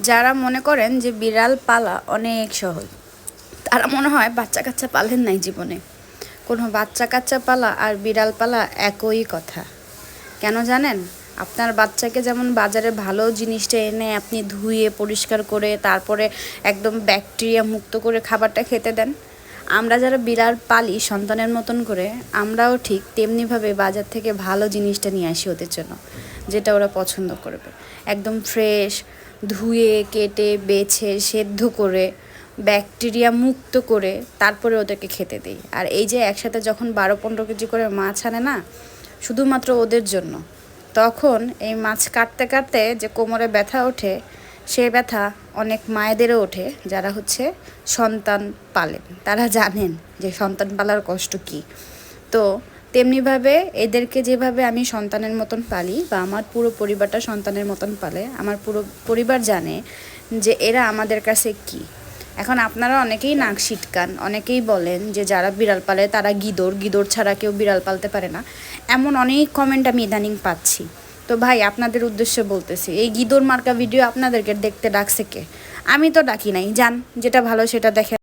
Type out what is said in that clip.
যারা মনে করেন যে বিড়াল পালা অনেক সহজ, তারা মনে হয় বাচ্চা কাচ্চা পালেন নাই জীবনে। কোনো বাচ্চা কাচ্চা পালা আর বিড়াল পালা একই কথা। কেন জানেন? আপনার বাচ্চাকে যেমন বাজারে ভালো জিনিসটা এনে আপনি ধুয়ে পরিষ্কার করে তারপরে একদম ব্যাকটেরিয়া মুক্ত করে খাবারটা খেতে দেন, আমরা যারা বিড়াল পালি সন্তানের মতন করে, আমরাও ঠিক তেমনিভাবে বাজার থেকে ভালো জিনিসটা নিয়ে আসি ওদের জন্য, যেটা ওরা পছন্দ করবে। একদম ফ্রেশ, ধুয়ে কেটে বেছে সেদ্ধ করে ব্যাকটেরিয়া মুক্ত করে তারপরে ওদেরকে খেতে দিই। আর এই যে একসাথে যখন 12-15 কেজি করে মাছ আনে না, শুধুমাত্র ওদের জন্য, তখন এই মাছ কাটতে কাটতে যে কোমরে ব্যথা ওঠে, সে ব্যথা অনেক মায়েদেরও ওঠে যারা হচ্ছে সন্তান পালেন। তারা জানেন যে সন্তান পালার কষ্ট কী। তো তেমনিভাবে এদেরকে যেভাবে আমি সন্তানের মতন পালি, বা আমার পুরো পরিবারটা সন্তানের মতন পালে, আমার পুরো পরিবার জানে যে এরা আমাদের কাছে কী। এখন আপনারা অনেকেই নাক সিটকান, অনেকেই বলেন যে যারা বিড়াল পালে তারা গিদর ছাড়া কেউ বিড়াল পালতে পারে না। এমন অনেক কমেন্ট আমি ইদানিং পাচ্ছি। তো ভাই, আপনাদের উদ্দেশ্যে বলতেছি, এই গিদর মার্কা ভিডিও আপনাদেরকে দেখতে ডাকছে কে? আমি তো ডাকি নাই। যান, যেটা ভালো সেটা দেখে